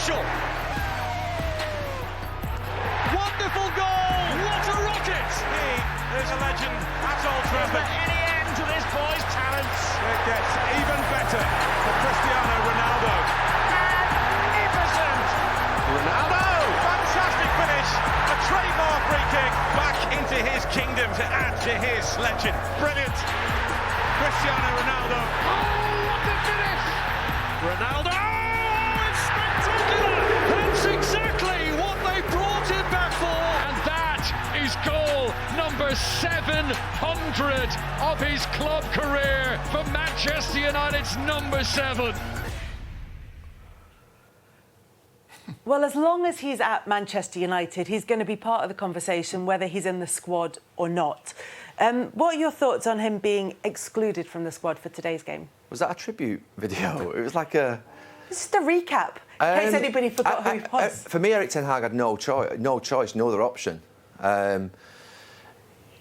special. Wonderful goal. What a rocket. He is a legend at Old Is Trafford. there any end to this boy's talents? It gets even better for Cristiano Ronaldo. Magnificent. Ronaldo! Fantastic finish. A trademark free kick back into his kingdom to add to his legend. Brilliant. Cristiano Ronaldo. Oh, what a finish. Ronaldo. Oh, it's spectacular. That's exactly what they brought him back for. And that is goal number 700 of his club career for Manchester United's number 7. Well, as long as he's at Manchester United, he's going to be part of the conversation, whether he's in the squad or not. What are your thoughts on him being excluded from the squad for today's game? Was that a tribute video? It was like a... It's just a recap, in case anybody forgot who he was. For me, Eric Ten Hag had no choice, no other option.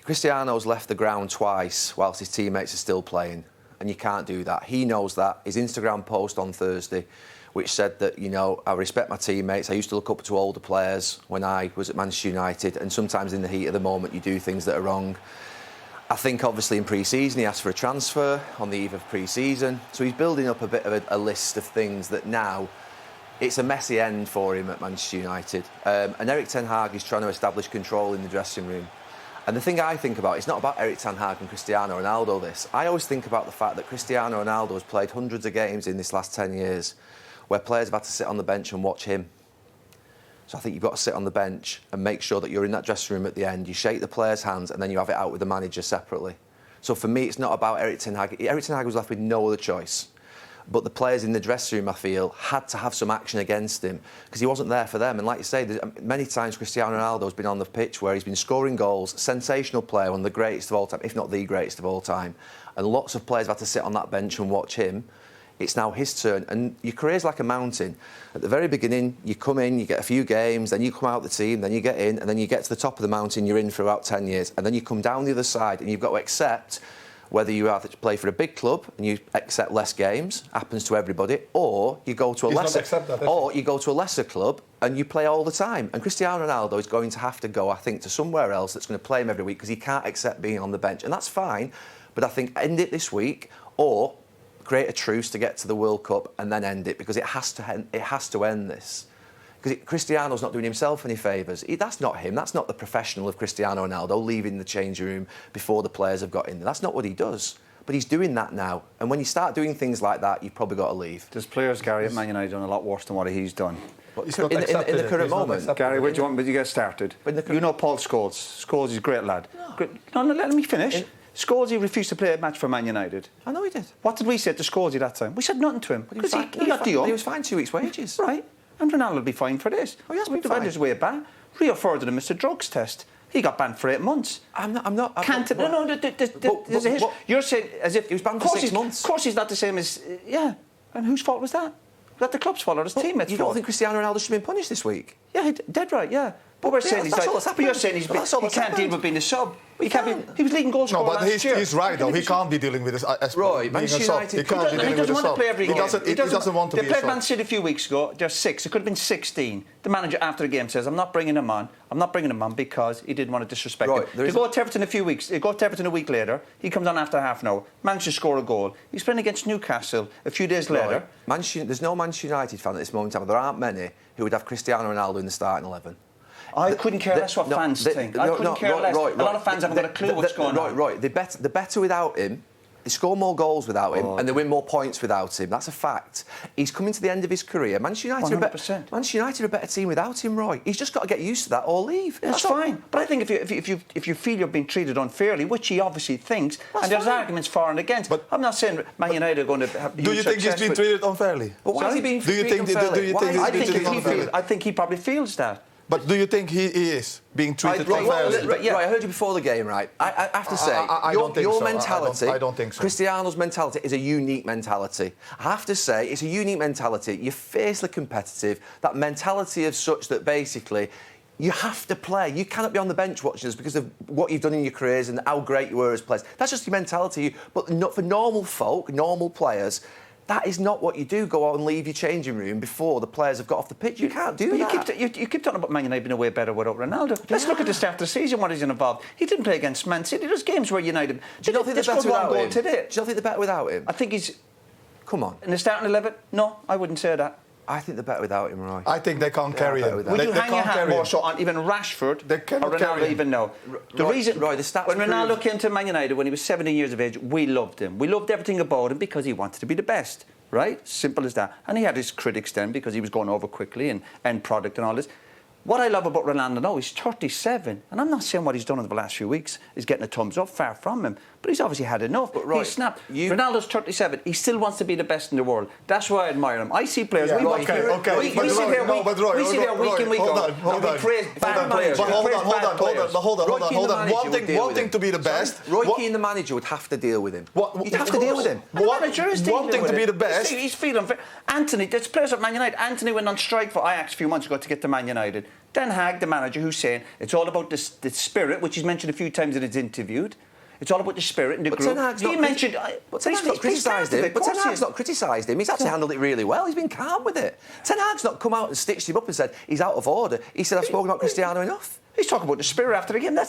Cristiano's left the ground twice whilst his teammates are still playing, and you can't do that. He knows that. His Instagram post on Thursday, which said that, you know, I respect my teammates. I used to look up to older players when I was at Manchester United, and sometimes in the heat of the moment you do things that are wrong. I think obviously in pre-season he asked for a transfer on the eve of pre-season, so he's building up a bit of a list of things that now it's a messy end for him at Manchester United. And Eric Ten Hag is trying to establish control in the dressing room. And the thing I think about, it's not about Eric Ten Hag and Cristiano Ronaldo this. I always think about the fact that Cristiano Ronaldo has played hundreds of games in this last 10 years where players have had to sit on the bench and watch him. So I think you've got to sit on the bench and make sure that you're in that dressing room at the end. You shake the players' hands and then you have it out with the manager separately. So for me, it's not about Eric Ten Hag. Eric Ten Hag was left with no other choice. But the players in the dressing room, I feel, had to have some action against him because he wasn't there for them. And like you say, many times Cristiano Ronaldo's been on the pitch where he's been scoring goals, sensational player, one of the greatest of all time, if not the greatest of all time. And lots of players have had to sit on that bench and watch him. It's now his turn, and your career's like a mountain. At the very beginning, you come in, you get a few games, then you come out the team, then you get in, and then you get to the top of the mountain, you're in for about 10 years, and then you come down the other side, and you've got to accept whether you have to play for a big club and you accept less games, happens to everybody, or you go to a lesser club and you play all the time. And Cristiano Ronaldo is going to have to go, I think, to somewhere else that's going to play him every week because he can't accept being on the bench, and that's fine. But I think end it this week, or create a truce to get to the World Cup and then end it, because it has to end this. Because Cristiano's not doing himself any favours. That's not him. That's not the professional of Cristiano Ronaldo leaving the changing room before the players have got in there. That's not what he does. But he's doing that now. And when you start doing things like that, you've probably got to leave. There's players, Gary, at Man United done a lot worse than what he's done. In the current moment. Gary, where do you want me to get started? You know Paul Scholes. Scholes is a great lad. No, let me finish. Scholes refused to play a match for Man United. I know he did. What did we say to Scholes that time? We said nothing to him because he got the young. He was fined 2 weeks' wages. Right. And Ronaldo will be fined for this. Oh, he has been fined. His way back. Rio Ferdinand missed a drugs test. He got banned for 8 months. I'm not. You're saying as if he was banned for 6 months. Of course, he's not the same as And whose fault was that? Was that the club's fault or his teammates' fault? You don't think Cristiano Ronaldo should have been punished this week? Yeah, dead right. Yeah. But we're saying you're saying he can't deal with being a sub. He was leading goal scorer last year. He's right though. He can't be dealing with this as Roy, being a sub. He can't be dealing with a sub. He doesn't want to be a sub. They played Man City a few weeks ago. There's 6. It could have been 16. The manager after the game says, "I'm not bringing him on. I'm not bringing him on because he didn't want to disrespect him." They go to Everton a few weeks. They go to Everton a week later. He comes on after half an hour. Managed to score a goal. He's playing against Newcastle a few days later. There's no Manchester United fan at this moment in time. There aren't many who would have Cristiano Ronaldo in the starting 11. I couldn't care less what fans think. I couldn't care less. A lot of fans haven't got a clue what's going on. They're better without him. They score more goals without him, and they win more points without him. That's a fact. He's coming to the end of his career. Manchester United are a better team without him, Roy. He's just got to get used to that or leave. That's fine. But I think if you feel you're being treated unfairly, which he obviously thinks, and there's arguments for and against. But I'm not saying Man United are going to have. Do you think he's been treated unfairly? But why is he being treated unfairly? I think he probably feels that. But do you think he is being treated unfairly? Right, I heard you before the game, right? I have to say, your mentality, I don't think so. Cristiano's mentality is a unique mentality. I have to say, it's a unique mentality. You're fiercely competitive. That mentality of such that basically you have to play. You cannot be on the bench watching us because of what you've done in your careers and how great you were as players. That's just your mentality. But not for normal folk, normal players, That is not what you do. Go out and leave your changing room before the players have got off the pitch. You can't do that. You keep talking about Man United being way better without Ronaldo. Let's look at the start of the season, what he's involved. He didn't play against Man City. There's games where United... Do you not think they're better without him? Today. Do you not think they're better without him? I think he's... Come on. In the starting 11? No, I wouldn't say that. I think they're better without him, Roy. I think they can't carry him. Would you hang your hat more so on even Rashford or Ronaldo even now? The reason... Roy, the stats when Ronaldo came to Man United when he was 17 years of age, we loved him. We loved everything about him because he wanted to be the best. Right? Simple as that. And he had his critics then because he was going over quickly and end product and all this. What I love about Ronaldo now, he's 37. And I'm not saying what he's done over the last few weeks is getting a thumbs up, far from him. But he's obviously had enough. But right, he snapped. Ronaldo's 37. He still wants to be the best in the world. That's why I admire him. I see players... Yeah, we sit here week in, week out. Hold on. One thing to be the best... Roy Keane, the manager, would have to deal with him. You'd have to deal with him. One thing to be the best... He's feeling... Anthony, there's players at Man United. Anthony went on strike for Ajax a few months ago to get to Man United. Den Haag, the manager, who's saying it's all about the spirit, which he's mentioned a few times in his interview. It's all about the spirit in the group. He mentioned... But Ten Hag's not criticised him. But Ten Hag's not criticised him. He's actually handled it really well. He's been calm with it. Ten Hag's not come out and stitched him up and said he's out of order. He said, I've spoken about Cristiano enough. He's talking about the spirit after the game. Do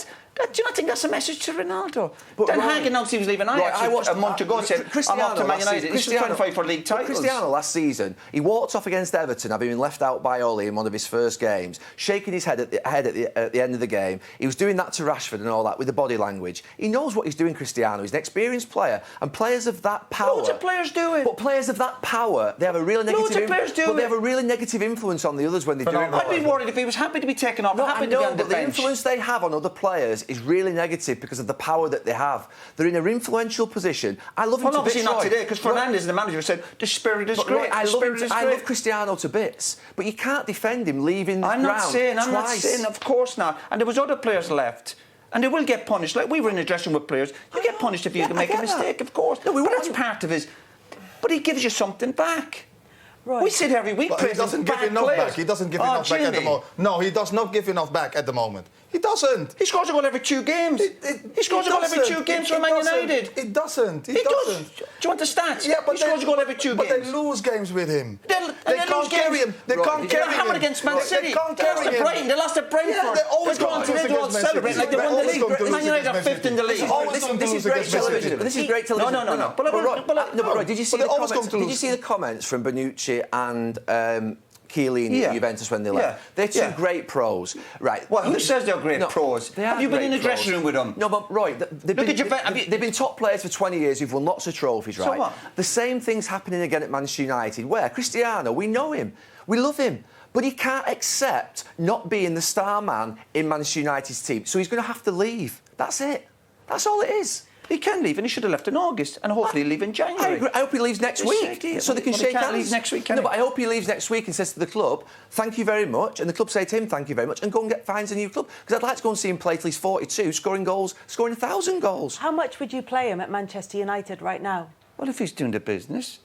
you not think that's a message to Ronaldo? Den Haag announced he was leaving Ajax a month ago and said, I'm off to Man United. He's trying to fight for league titles. Cristiano last season, he walked off against Everton, having been left out by Oli in one of his first games, shaking his head at the end of the game. He was doing that to Rashford and all that with the body language. He knows what he's doing, Cristiano. He's an experienced player, and players of that power... Loads of players do it. But players of that power, they have a really negative... Loads of players do it. But they have a really negative influence on the others when they do it. I'd be worried if he was happy to be taken off, happy to be on the bench. The influence they have on other players is really negative because of the power that they have. They're in an influential position. I love him to bits. Obviously not today, because Fernandes, the manager, said the spirit is great. I love Cristiano to bits, but you can't defend him leaving the ground twice. I'm not saying, of course not. And there was other players left. And they will get punished. Like we were in the dressing room with players. You get punished if you make a mistake, of course. No, but that's part of his... But he gives you something back. Right. We sit every week. He doesn't give enough back. He doesn't give enough back at the moment. No, he does not give enough back at the moment. He doesn't. He scores a goal every 2 games. He scores a goal every 2 games for Man United. It doesn't. He does. Do you want the stats? Yeah, but he scores a goal every 2 games. But they lose games with him. They can't carry him. They can't carry him. They hammered against Man City. They can't carry him. They lost to Brentford. Yeah, they always go on today to celebrate like they won the league. Man United are 5th in the league. This is great television. This is great television. No. But Roy, did you see the comments from Bonucci and Chiellini at Juventus when they left? They're two great pros, right? Well, who says they're great pros? Have you been in the dressing room with them? No, but Roy, they've been top players for 20 years who've won lots of trophies, right? So what? The same thing's happening again at Manchester United, where Cristiano, we know him, we love him, but he can't accept not being the star man in Manchester United's team, so he's going to have to leave. That's it. That's all it is. He can leave, and he should have left in August, and hopefully leave in January. I agree. I hope he leaves next week, so they can shake hands. Leave next week, but I hope he leaves next week and says to the club, "Thank you very much," and the club say to him, "Thank you very much," and go and finds a new club. Because I'd like to go and see him play till he's 42, scoring 1,000 goals. How much would you play him at Manchester United right now? Well, if he's doing the business,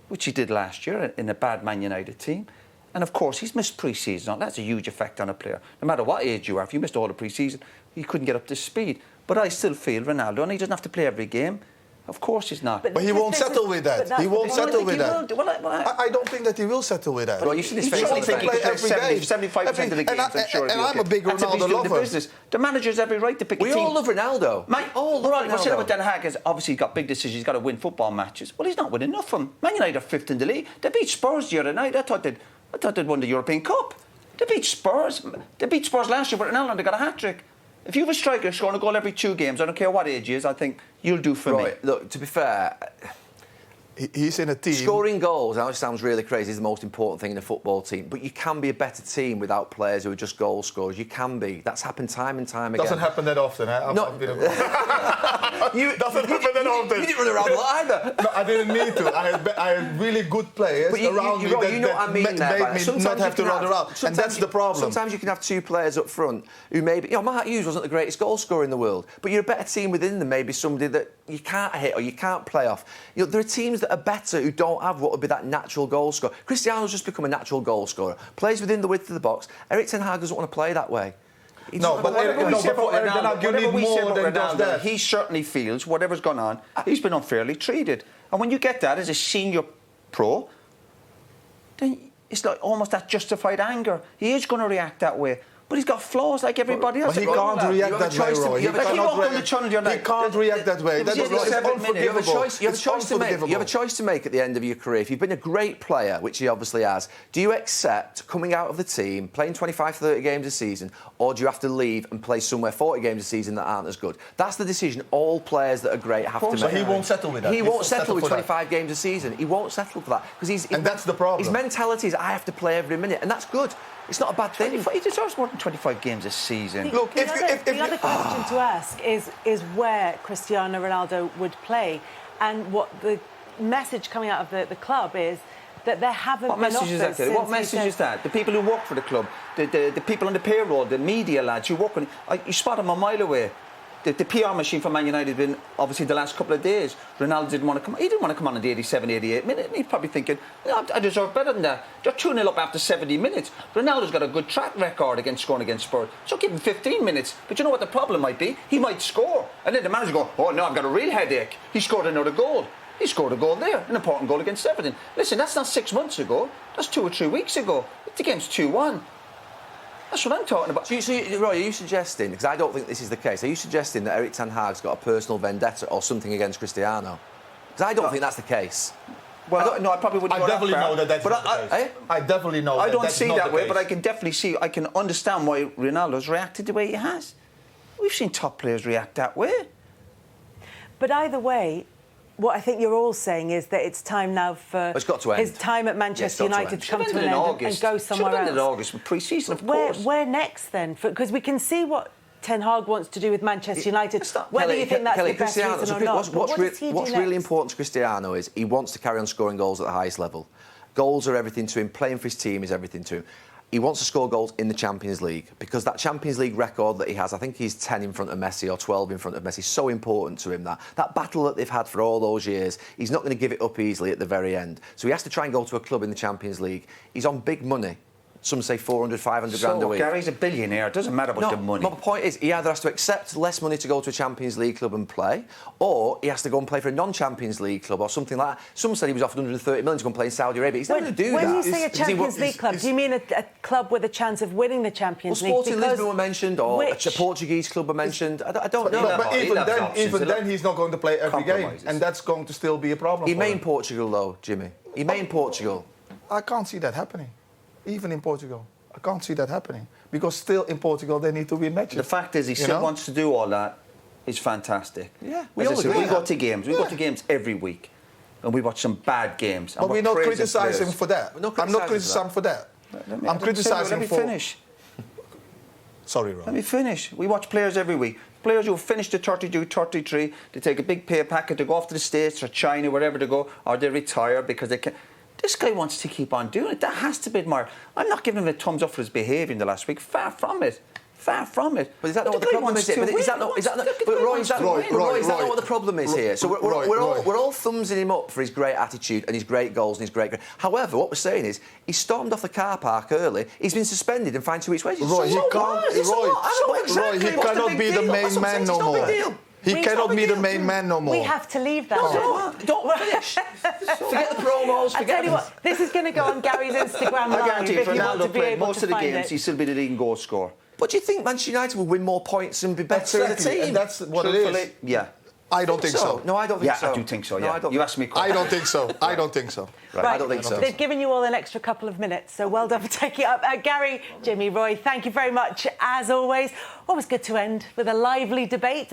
which he did last year in a bad Man United team. And of course, he's missed pre-season. That's a huge effect on a player. No matter what age you are, if you missed all the pre-season, he couldn't get up to speed. But I still feel Ronaldo, and he doesn't have to play every game. Of course he's not. But he won't settle with that. He won't settle with that. I don't think that he will settle with that. Well, you see his face. I think he could play 75% of the games, I'm sure. And I'm a big Ronaldo lover. The manager's every right to pick a team. We all love Ronaldo. What's said about Den Haag is obviously he's got big decisions. He's got to win football matches. Well, he's not winning enough of them. Man United are 5th in the league. They beat Spurs the other night. I thought they'd won the European Cup. They beat Spurs. They beat Spurs last year, but Ronaldo, they got a hat-trick. If you have a striker scoring a goal every 2 games, I don't care what age he is, I think you'll do for me. Look, to be fair, he's in a team. Scoring goals, I know it sounds really crazy, is the most important thing in a football team. But you can be a better team without players who are just goal scorers. You can be. That's happened time and time again. Doesn't happen that often. Doesn't happen that often. You didn't run around either. No, I didn't need to. I had really good players around me that made me not have to run around. And that's the problem. Sometimes you can have 2 players up front who maybe... Mark Hughes wasn't the greatest goal scorer in the world, but you're a better team within them, maybe somebody that you can't hit or you can't play off. There are teams that are better who don't have what would be that natural goal scorer. Cristiano's just become a natural goal scorer. Plays within the width of the box. Eric Ten Hag doesn't want to play that way. No, but Eric Ten Hag, you need more than just that. He certainly feels whatever's gone on, he's been unfairly treated. And when you get that as a senior pro, then it's like almost that justified anger. He is going to react that way. But he's got flaws like everybody else. But he can't react that way, Roy. He can't react that way. That's unforgivable. You have a choice to make at the end of your career. If you've been a great player, which he obviously has, do you accept coming out of the team, playing 25, 30 games a season, or do you have to leave and play somewhere 40 games a season that aren't as good? That's the decision all players that are great have to make. But he won't settle with that. He won't settle with 25 games a season. He won't settle for that. And that's the problem. His mentality is, I have to play every minute, and that's good. It's not a bad thing. He deserves more than 25 games a season. Look, the other question to ask is where Cristiano Ronaldo would play, and what the message coming out of the club is that there haven't been offers. What message is that? The people who work for the club, the people on the payroll, the media lads who work on it, you spot them a mile away. The PR machine for Man United has been obviously the last couple of days. Ronaldo didn't want to come. He didn't want to come on in the 87, 88 minute. And he's probably thinking, I deserve better than that. They're 2-0 up after 70 minutes. Ronaldo's got a good track record against scoring against Spurs. So give him 15 minutes. But you know what the problem might be? He might score. And then the manager go, oh no, I've got a real headache. He scored another goal. He scored a goal there, an important goal against Everton. Listen, that's not 6 months ago. That's 2 or 3 weeks ago. The game's 2-1. That's what I'm talking about. So, Roy, are you suggesting, because I don't think this is the case, are you suggesting that Erik ten Hag's got a personal vendetta or something against Cristiano? Because I don't think that's the case. Well, I probably wouldn't. I definitely know that that's not the case. I definitely know that. I don't see that way, but I can definitely see, I can understand why Ronaldo's reacted the way he has. We've seen top players react that way. But either way, what I think you're all saying is that it's time now for his time at Manchester United to come to an end and go somewhere else. Should have ended in August with pre-season, of course. Where next then? Because we can see what Ten Hag wants to do with Manchester United. Whether you think that's the best reason or not. What's really important to Cristiano is he wants to carry on scoring goals at the highest level. Goals are everything to him. Playing for his team is everything to him. He wants to score goals in the Champions League because that Champions League record that he has, I think he's 10 in front of Messi or 12 in front of Messi, so important to him. That battle that they've had for all those years, he's not going to give it up easily at the very end. So he has to try and go to a club in the Champions League. He's on big money. Some say 400, 500 grand a week. Gary's a billionaire. It doesn't matter about the money. My point is, he either has to accept less money to go to a Champions League club and play, or he has to go and play for a non-Champions League club or something like that. Some said he was offered 130 million to go and play in Saudi Arabia. He's not going to do that. When you say a Champions League club, do you mean a club with a chance of winning the Champions League? Sporting Lisbon were mentioned, or a Portuguese club were mentioned. I don't know. But even then, he's not going to play every game, and that's going to still be a problem. He may in Portugal, though, Jimmy. He may in Portugal. I can't see that happening, even in Portugal. I can't see that happening because still in Portugal they need to win matches. The fact is he still wants to do all that. Is fantastic. Yeah, we go to games. We go to games every week, and we watch some bad games. But we're not criticising him for that. I'm not criticising him for that. I'm criticising him for. Let me finish. Sorry, Ron. Let me finish. We watch players every week. Players who finish the 32, 33, they take a big pay packet to go off to the States or China, wherever they go, or they retire because they can. This guy wants to keep on doing it. That has to be admired. I'm not giving him a thumbs up for his behaviour in the last week. Far from it. Far from it. But is that not what the problem is? Roy, is that not what the problem is here? So we're all thumbsing him up for his great attitude and his great goals and his great. However, what we're saying is he stormed off the car park early. He's been suspended and fined 2 weeks' wages. Roy, he cannot be the main man no more. He cannot be the main man no more. We have to leave that. Don't finish. Forget the promos. I tell you what, this is going to go on Gary's Instagram Live. I guarantee if Ronaldo played most of the games, he'd still be the leading goal scorer. But do you think Manchester United will win more points and be better in the team? And that's what it is. Yeah. I don't think so. No, I don't think so. Yeah, I do think so, yeah. You asked me. I don't think so. I don't think so. Right. I don't think so. They've given you all an extra couple of minutes, so well done for taking it up. Gary, Jimmy, Roy, thank you very much, as always. Always good to end with a lively debate.